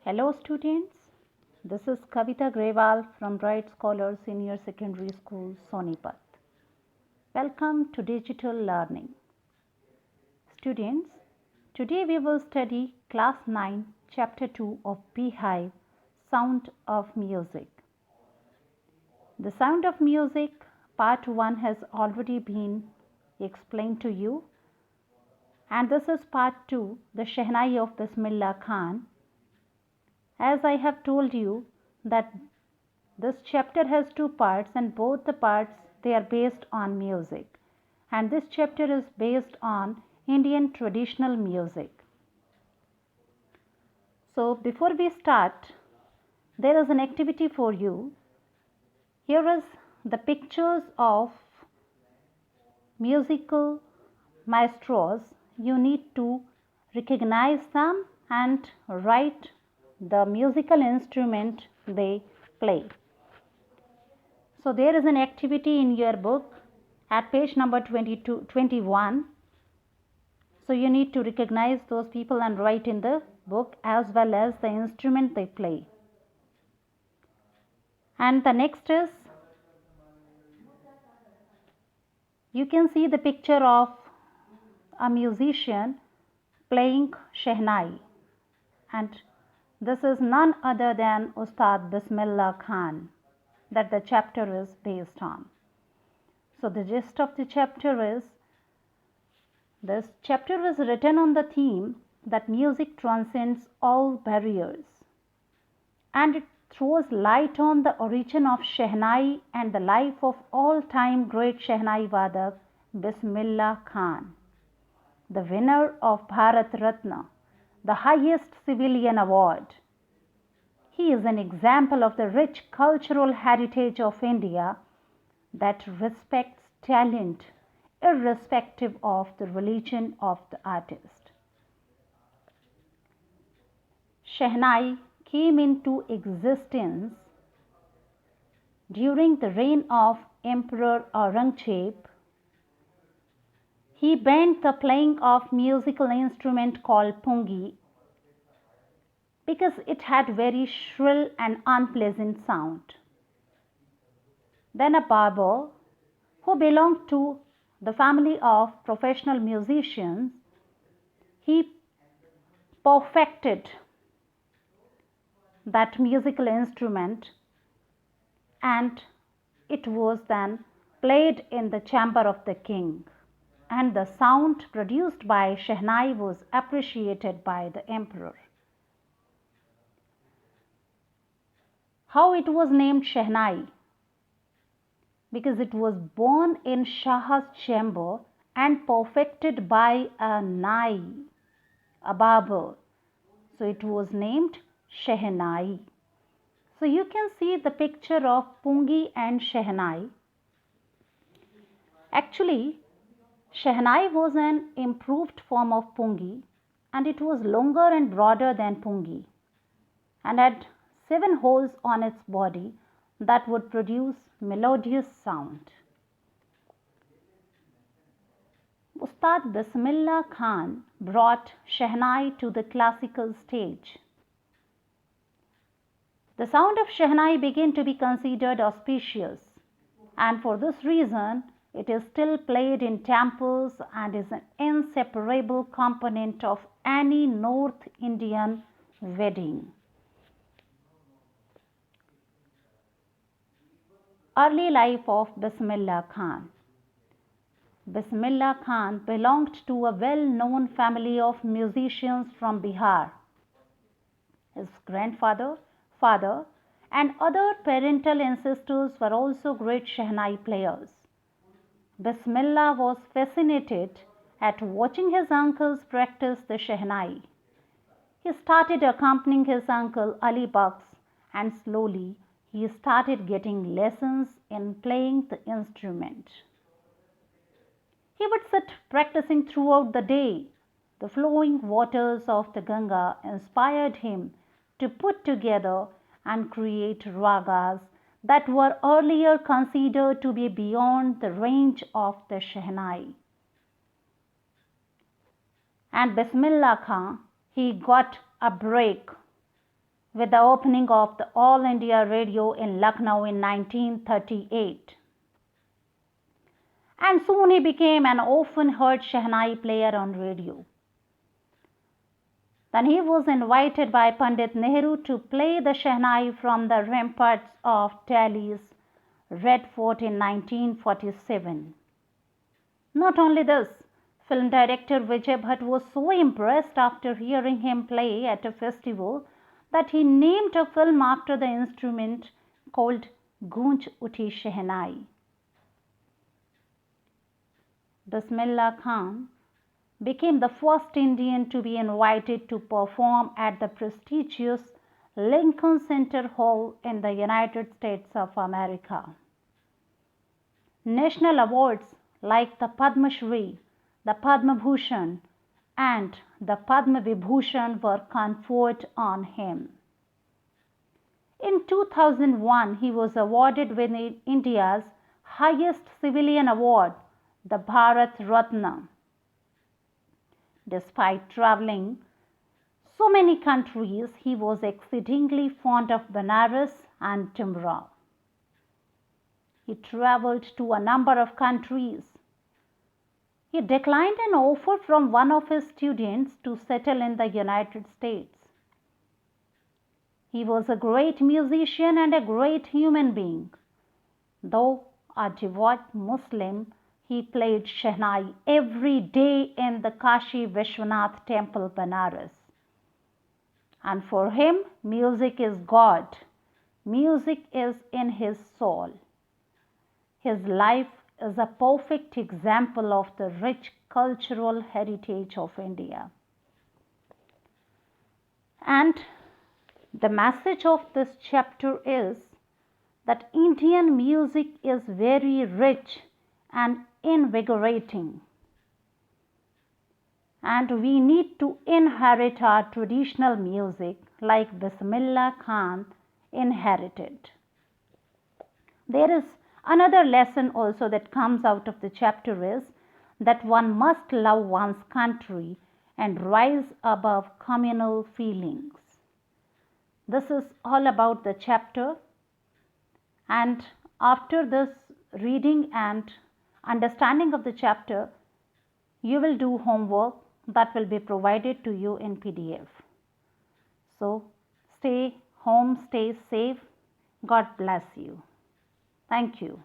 Hello students, this is Kavita Grewal from Bright Scholar Senior Secondary School, Sonipat. Welcome to Digital Learning. Students, today we will study Class 9, Chapter 2 of Beehive, Sound of Music. The Sound of Music, Part 1 has already been explained to you. And this is Part 2, the Shehnai of Bismillah Khan. As I have told you that this chapter has two parts and both the parts they are based on music, and this chapter is based on Indian traditional music. So before we start, there is an activity for you. Here is the pictures of musical maestros. You need to recognize them and write the musical instrument they play. So there is an activity in your book at page number 21. So you need to recognize those people and write in the book as well as the instrument they play. And the next is, you can see the picture of a musician playing Shehnai, and this is none other than Ustad Bismillah Khan that the chapter is based on. So the gist of the chapter is, this chapter is written on the theme that music transcends all barriers, and it throws light on the origin of Shehnai and the life of all-time great Shehnai Vadak Bismillah Khan, the winner of Bharat Ratna, the highest civilian award. He is an example of the rich cultural heritage of India that respects talent irrespective of the religion of the artist. Shehnai came into existence during the reign of Emperor Aurangzeb. He banned the playing of musical instrument called pungi because it had very shrill and unpleasant sound. Then a barber who belonged to the family of professional musicians, he perfected that musical instrument, and it was then played in the chamber of the king, and the sound produced by Shehnai was appreciated by the emperor. How it was named Shehnai? Because it was born in Shah's chamber and perfected by a Nai, a barber. So it was named Shehnai. So you can see the picture of pungi and Shehnai. Actually, Shehnai was an improved form of pungi, and it was longer and broader than pungi and had 7 holes on its body that would produce melodious sound. Ustad Bismillah Khan brought Shehnai to the classical stage. The sound of Shehnai began to be considered auspicious, and for this reason it is still played in temples and is an inseparable component of any North Indian wedding. Early life of Bismillah Khan. Bismillah Khan belonged to a well-known family of musicians from Bihar. His grandfather, father, and other parental ancestors were also great Shehnai players. Bismillah was fascinated at watching his uncles practice the Shehnai. He started accompanying his uncle Ali Baksh, and slowly he started getting lessons in playing the instrument. He would sit practicing throughout the day. The flowing waters of the Ganga inspired him to put together and create ragas that were earlier considered to be beyond the range of the Shehnai. And Bismillah Khan, he got a break with the opening of the All India Radio in Lucknow in 1938. And soon he became an often heard Shehnai player on radio. Then he was invited by Pandit Nehru to play the Shehnai from the ramparts of Delhi's Red Fort in 1947. Not only this, film director Vijay Bhatt was so impressed after hearing him play at a festival that he named a film after the instrument called Goonj Uthi Shehnai. Bismillah Khan became the first Indian to be invited to perform at the prestigious Lincoln Center Hall in the United States of America. National awards like the Padma Shri, the Padma Bhushan, and the Padma Vibhushan were conferred on him. In 2001, he was awarded with India's highest civilian award, the Bharat Ratna. Despite traveling so many countries, he was exceedingly fond of Banaras and Timra. He traveled to a number of countries. He declined an offer from one of his students to settle in the United States. He was a great musician and a great human being. Though a devout Muslim, he played Shehnai every day in the Kashi Vishwanath Temple, Banaras. And for him, music is God. Music is in his soul. His life is a perfect example of the rich cultural heritage of India. And the message of this chapter is that Indian music is very rich and invigorating. And we need to inherit our traditional music like Bismillah Khan inherited. There is another lesson also that comes out of the chapter is that one must love one's country and rise above communal feelings. This is all about the chapter, and after this reading and understanding of the chapter, you will do homework that will be provided to you in PDF. So stay home, stay safe. God bless you. Thank you.